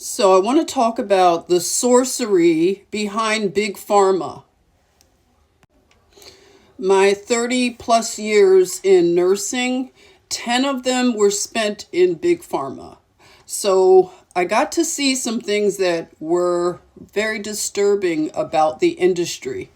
So I want to talk about the sorcery behind Big Pharma. My 30 plus years in nursing, 10 of them were spent in Big Pharma. So I got to see some things that were very disturbing about the industry.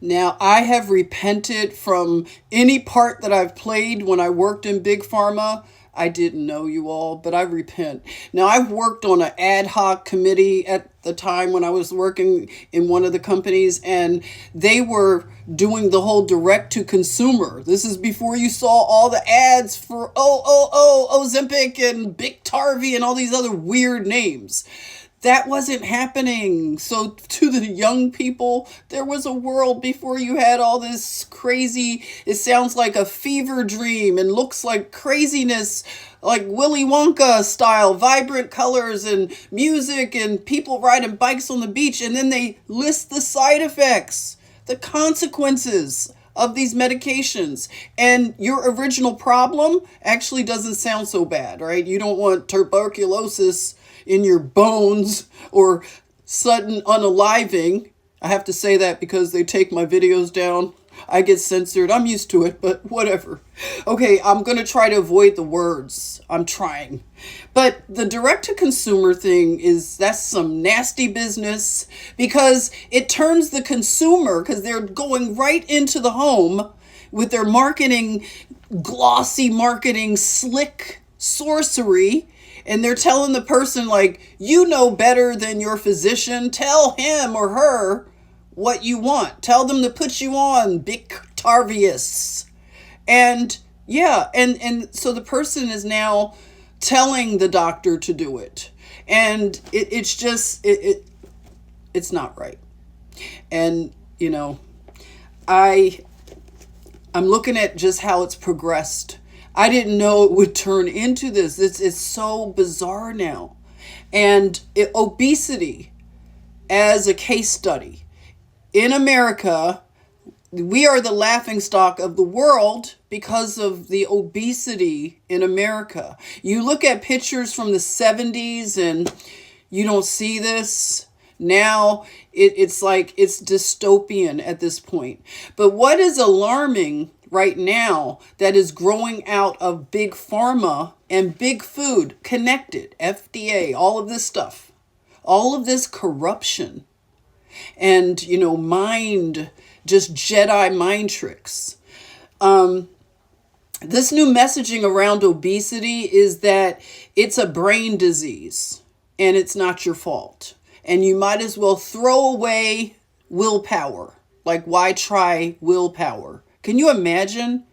Now, I have repented from any part that I've played when I worked in Big Pharma. I didn't know you all, but I repent. Now, I've worked on an ad hoc committee at the time when I was working in one of the companies, and they were doing the whole direct to consumer. This is before you saw all the ads for Ozempic and Biktarvy and all these other weird names. That wasn't happening. So to the young people, there was a world before you had all this crazy, it sounds like a fever dream and looks like craziness, like Willy Wonka style, vibrant colors and music and people riding bikes on the beach. And then they list the side effects, the consequences of these medications. And your original problem actually doesn't sound so bad, right? You don't want tuberculosis in your bones or sudden unaliving. I have to say that because they take my videos down. I get censored. I'm used to it, but whatever. Okay, I'm going to try to avoid the words. I'm trying. But the direct-to-consumer thing that's some nasty business because it turns the consumer, because they're going right into the home with their marketing, glossy marketing, slick sorcery. And they're telling the person, like, you know better than your physician. Tell him or her what you want. Tell them to put you on Biktarvy. And yeah, and so the person is now telling the doctor to do it. And it's not right. And, I'm looking at just how it's progressed. I didn't know it would turn into this. It's so bizarre now. And obesity as a case study. In America, we are the laughingstock of the world because of the obesity in America. You look at pictures from the 70s and you don't see this. Now it's like it's dystopian at this point. But what is alarming right now that is growing out of Big Pharma and Big Food connected, FDA, all of this stuff, all of this corruption and, just Jedi mind tricks. This new messaging around obesity is that it's a brain disease and it's not your fault. And you might as well throw away willpower. Like, why try willpower? Can you imagine?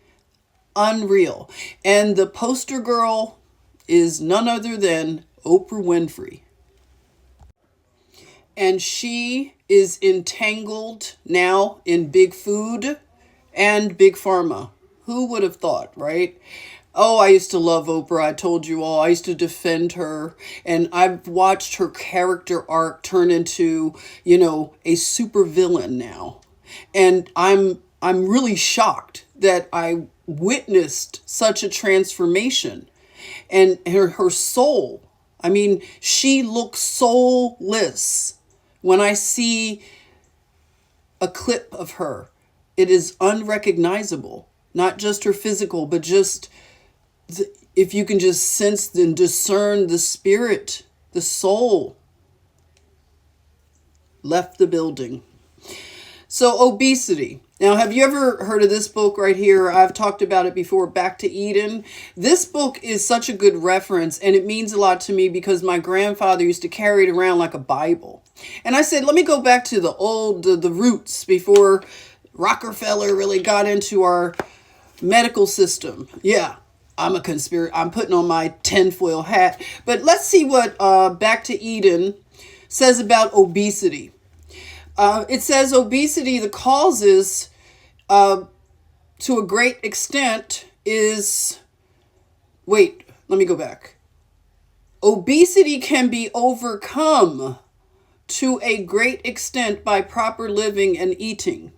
Unreal. And the poster girl is none other than Oprah Winfrey. And she is entangled now in Big Food and Big Pharma. Who would have thought, right? Oh, I used to love Oprah. I told you all. I used to defend her. And I've watched her character arc turn into, a supervillain now. And I'm really shocked that I witnessed such a transformation. And her soul, she looks soulless. When I see a clip of her, it is unrecognizable. Not just her physical, but just if you can just sense and discern the spirit, the soul left the building. So obesity. Now, have you ever heard of this book right here? I've talked about it before, Back to Eden. This book is such a good reference, and it means a lot to me because my grandfather used to carry it around like a Bible. And I said, let me go back to the roots before Rockefeller really got into our medical system. Yeah, I'm putting on my tinfoil hat. But let's see what Back to Eden says about obesity. It says obesity, the causes to a great extent is, let me go back. Obesity can be overcome to a great extent by proper living and eating.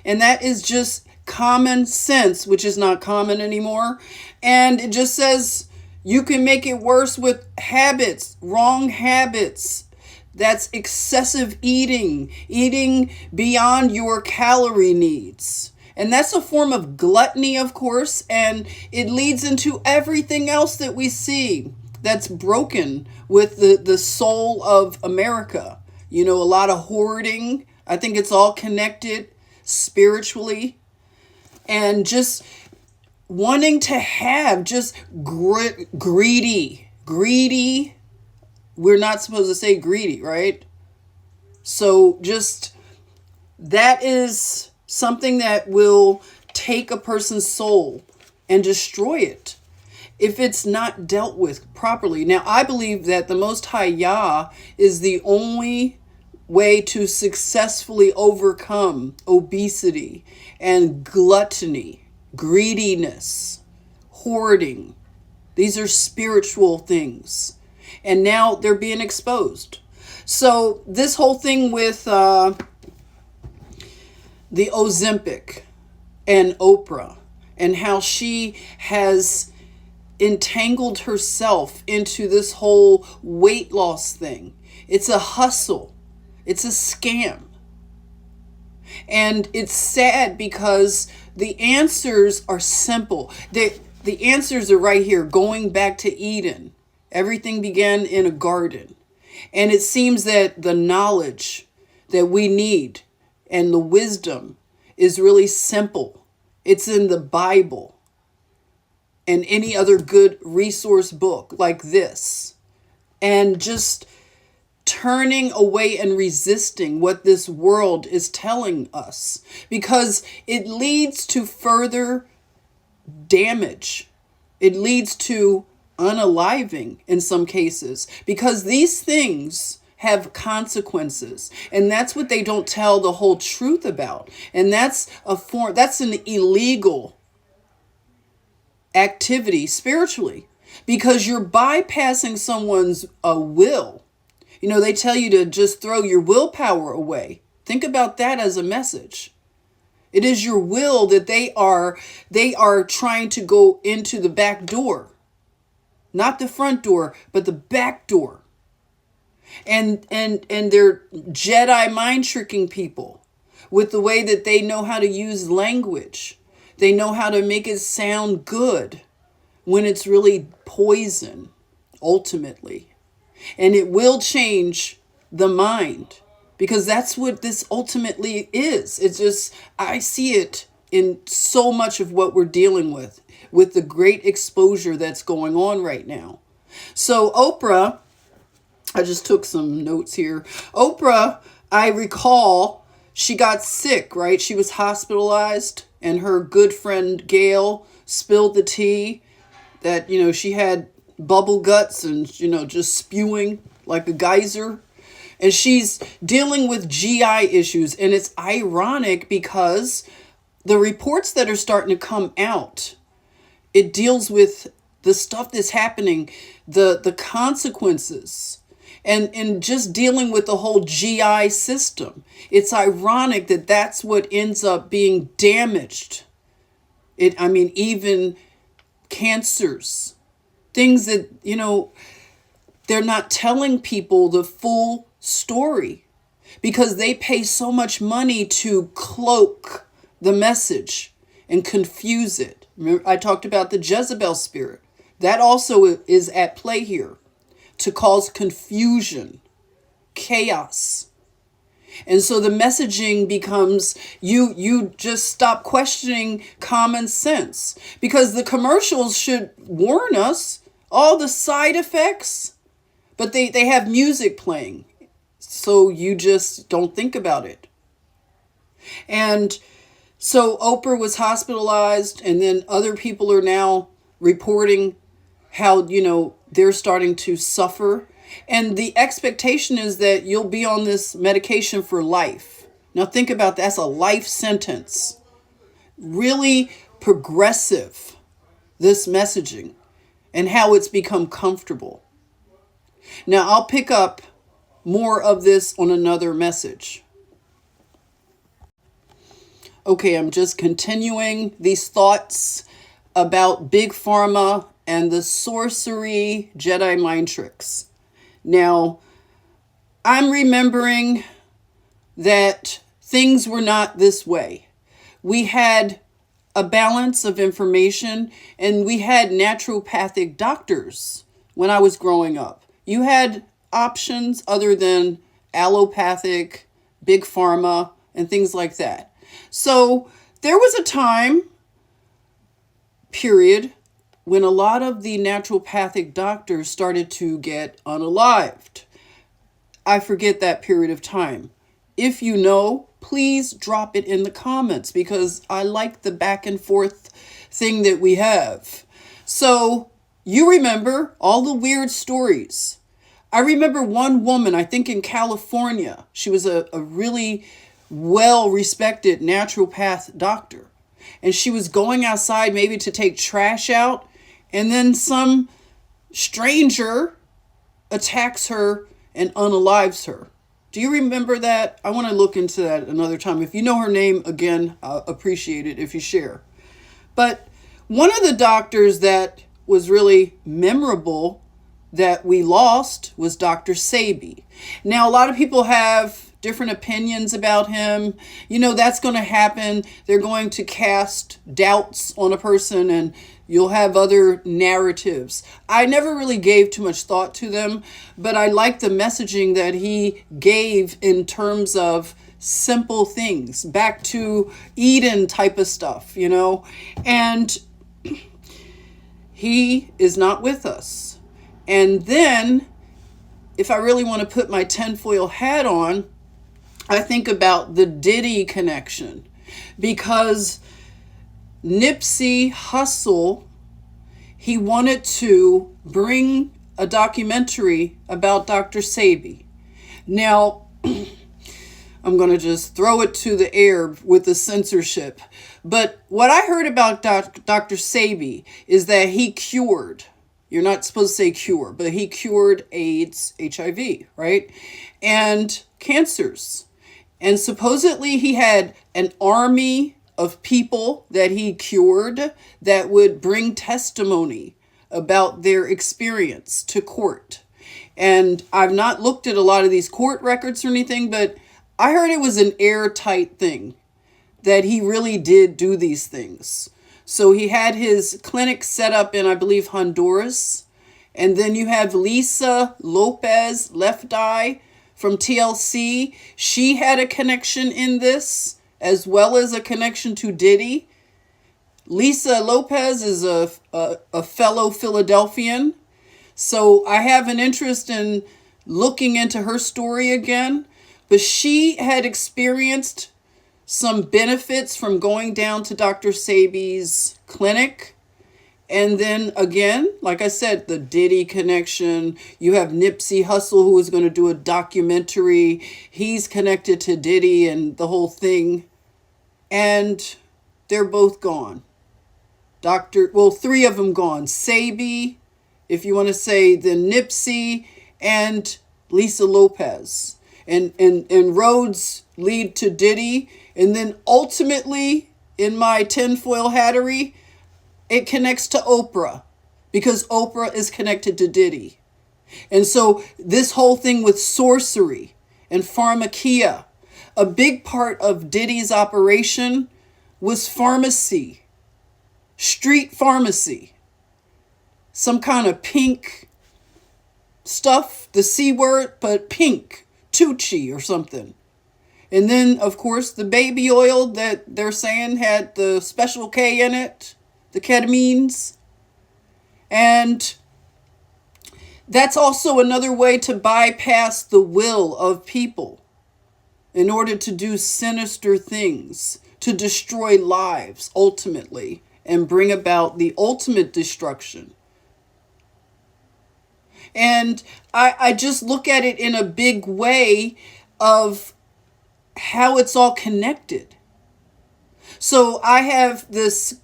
And that is just common sense, which is not common anymore. And it just says You can make it worse with habits, wrong habits. That's excessive eating, eating beyond your calorie needs. And that's a form of gluttony, of course, and it leads into everything else that we see that's broken with the soul of America. You know, a lot of hoarding. I think it's all connected spiritually. And just wanting to have, just greedy. We're not supposed to say greedy, right? So just that is something that will take a person's soul and destroy it if it's not dealt with properly. Now, I believe that the Most High Yah is the only way to successfully overcome obesity and gluttony, greediness, hoarding. These are spiritual things. And now they're being exposed. So this whole thing with the Ozempic and Oprah and how she has entangled herself into this whole weight loss thing. It's a hustle. It's a scam. And it's sad because the answers are simple. The answers are right here, going back to Eden. Everything began in a garden. And it seems that the knowledge that we need and the wisdom is really simple. It's in the Bible and any other good resource book like this. And just turning away and resisting what this world is telling us, because it leads to further damage. It leads to unaliving in some cases, because these things have consequences, and that's what they don't tell the whole truth about. And that's an illegal activity spiritually, because you're bypassing someone's will. You know, they tell you to just throw your willpower away. Think about that as a message. It is your will that they are trying to go into the back door. Not the front door, but the back door. And they're Jedi mind tricking people with the way that they know how to use language. They know how to make it sound good when it's really poison, ultimately. And it will change the mind, because that's what this ultimately is. It's just, I see it in so much of what we're dealing with the great exposure that's going on right now. So Oprah, I just took some notes here. Oprah, I recall, she got sick, right? She was hospitalized, and her good friend Gail spilled the tea that, you know, she had bubble guts and, you know, just spewing like a geyser. And she's dealing with GI issues. And it's ironic because the reports that are starting to come out, it deals with the stuff that's happening, the consequences, and just dealing with the whole GI system. It's ironic that that's what ends up being damaged. Even cancers, things that, you know, they're not telling people the full story because they pay so much money to cloak the message and confuse it. Remember, I talked about the Jezebel spirit. That also is at play here to cause confusion, chaos. And so the messaging becomes, you just stop questioning common sense, because the commercials should warn us all the side effects, but they have music playing, so you just don't think about it. And so Oprah was hospitalized, and then other people are now reporting how, you know, they're starting to suffer. And the expectation is that you'll be on this medication for life. Now think about that. That's a life sentence. Really progressive, this messaging, and how it's become comfortable. Now I'll pick up more of this on another message. Okay, I'm just continuing these thoughts about Big Pharma and the Sorcery Jedi mind tricks. Now, I'm remembering that things were not this way. We had a balance of information, and we had naturopathic doctors when I was growing up. You had options other than allopathic, big pharma, and things like that. So there was a time period when a lot of the naturopathic doctors started to get unalived. I forget that period of time. If you know, please drop it in the comments, because I like the back and forth thing that we have. So you remember all the weird stories. I remember one woman, I think in California, she was a really well-respected naturopath doctor. And she was going outside maybe to take trash out, and then some stranger attacks her and unalives her. Do you remember that? I want to look into that another time. If you know her name, again, I'll appreciate it if you share. But one of the doctors that was really memorable that we lost was Dr. Sebi. Now, a lot of people have different opinions about him. You know, that's going to happen. They're going to cast doubts on a person, and you'll have other narratives. I never really gave too much thought to them, but I like the messaging that he gave in terms of simple things, back to Eden type of stuff, you know. And he is not with us. And then, if I really want to put my tinfoil hat on, I think about the Diddy connection, because Nipsey Hussle, he wanted to bring a documentary about Dr. Sebi. Now, I'm going to just throw it to the air with the censorship. But what I heard about Dr. Sebi is that he cured, you're not supposed to say cure, but he cured AIDS, HIV, right? And cancers. And supposedly he had an army of people that he cured that would bring testimony about their experience to court. And I've not looked at a lot of these court records or anything, but I heard it was an airtight thing, that he really did do these things. So he had his clinic set up in, I believe, Honduras. And then you have Lisa Lopez, Left Eye, from TLC. She had a connection in this, as well as a connection to Diddy. Lisa Lopez is a fellow Philadelphian. So I have an interest in looking into her story again. But she had experienced some benefits from going down to Dr. Sebi's clinic. And then again, like I said, the Diddy connection. You have Nipsey Hussle, who is going to do a documentary. He's connected to Diddy and the whole thing. And they're both gone. Three of them gone. Sebi, if you want to say, then Nipsey, and Lisa Lopez. And roads lead to Diddy. And then ultimately, in my tinfoil hattery, it connects to Oprah, because Oprah is connected to Diddy. And so this whole thing with sorcery and pharmakia, a big part of Diddy's operation was pharmacy, street pharmacy, some kind of pink stuff, the C word, but pink, Tucci or something. And then, of course, the baby oil that they're saying had the special K in it, the ketamines. And that's also another way to bypass the will of people in order to do sinister things, to destroy lives ultimately, and bring about the ultimate destruction. And I just look at it in a big way of how it's all connected. So I have this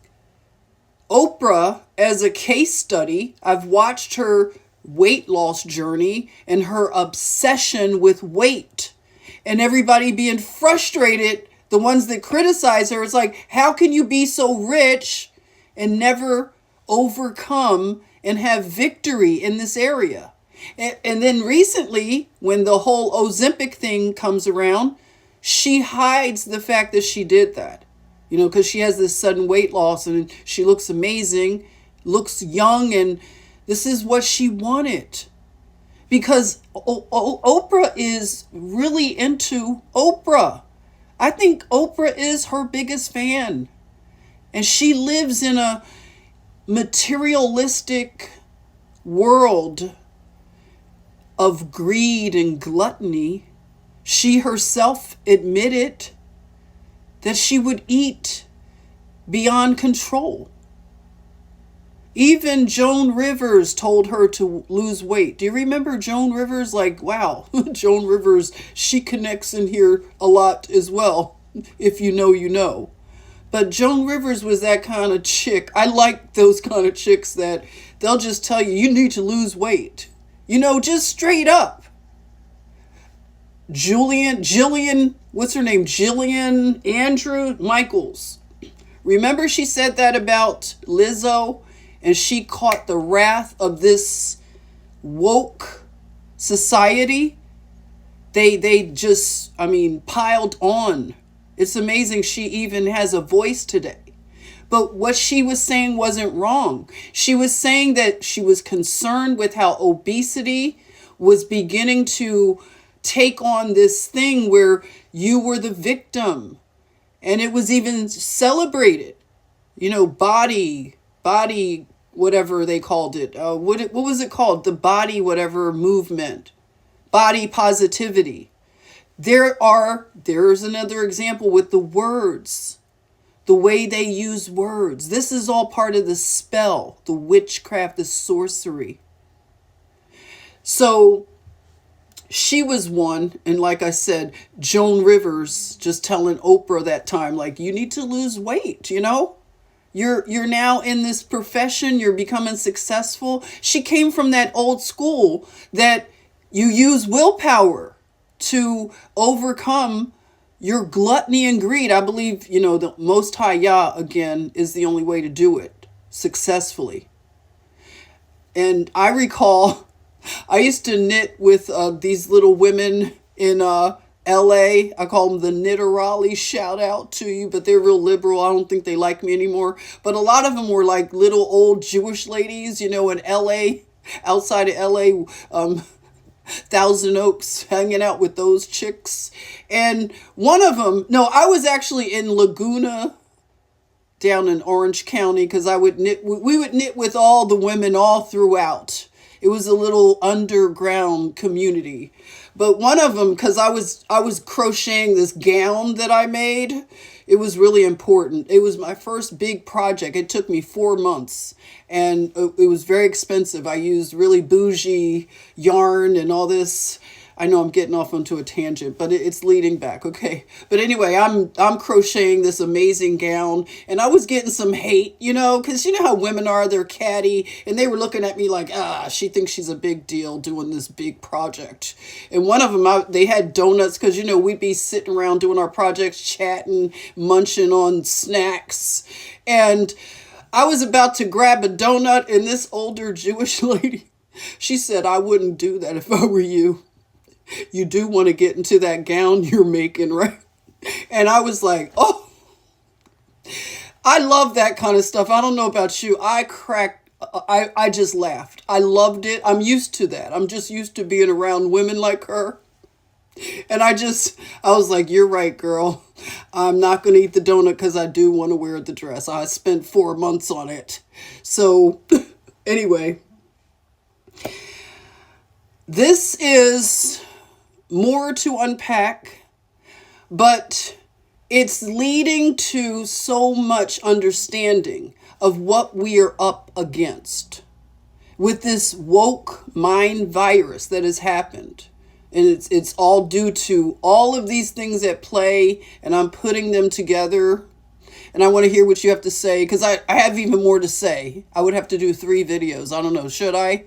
Oprah as a case study. I've watched her weight loss journey and her obsession with weight, and everybody being frustrated. The ones that criticize her, it's like, how can you be so rich and never overcome and have victory in this area. And then recently, when the whole Ozempic thing comes around, she hides the fact that she did that. You know, because she has this sudden weight loss and she looks amazing, looks young, and this is what she wanted. Because Oprah is really into Oprah. I think Oprah is her biggest fan. And she lives in a materialistic world of greed and gluttony. She herself admitted that she would eat beyond control. Even Joan Rivers told her to lose weight. Do you remember Joan Rivers? Like, wow, Joan Rivers, she connects in here a lot as well. If you know, you know. But Joan Rivers was that kind of chick. I like those kind of chicks that they'll just tell you, you need to lose weight. You know, just straight up. Jillian, what's her name? Jillian Andrew Michaels. Remember she said that about Lizzo? And she caught the wrath of this woke society. They just, piled on. It's amazing she even has a voice today. But what she was saying wasn't wrong. She was saying that she was concerned with how obesity was beginning to take on this thing where you were the victim. And it was even celebrated. You know, body, whatever they called it. What was it called? The body, whatever movement. Body positivity. There's another example with the words. The way they use words. This is all part of the spell, the witchcraft, the sorcery. So she was one, and like I said, Joan Rivers just telling Oprah that time, like, you need to lose weight, you know? You're now in this profession, you're becoming successful. She came from that old school that you use willpower to overcome your gluttony and greed. I believe, you know, the Most High Yah, again, is the only way to do it successfully. And I recall, I used to knit with these little women in LA. I call them the Knitterali. Shout out to you, but they're real liberal. I don't think they like me anymore. But a lot of them were like little old Jewish ladies, you know, in LA, outside of LA, Thousand Oaks, hanging out with those chicks. And one of them, no, I was actually in Laguna down in Orange County, because we would knit with all the women all throughout. It was a little underground community. But one of them, because I was crocheting this gown that I made, it was really important. It was my first big project. It took me 4 months, and it was very expensive. I used really bougie yarn and all this. I know I'm getting off onto a tangent, but it's leading back, okay? But anyway, I'm crocheting this amazing gown, and I was getting some hate, you know, because you know how women are, they're catty, and they were looking at me like, she thinks she's a big deal doing this big project. And one of them, they had donuts, because, you know, we'd be sitting around doing our projects, chatting, munching on snacks, and I was about to grab a donut, and this older Jewish lady, she said, I wouldn't do that if I were you. You do want to get into that gown you're making, right? And I was like, oh, I love that kind of stuff. I don't know about you. I just laughed. I loved it. I'm used to that. I'm just used to being around women like her. And I was like, you're right, girl. I'm not going to eat the donut because I do want to wear the dress. I spent 4 months on it. So anyway, this is more to unpack, but it's leading to so much understanding of what we are up against with this woke mind virus that has happened. And it's all due to all of these things at play, and I'm putting them together. And I want to hear what you have to say, because I have even more to say. I would have to do 3 videos. I don't know. Should I?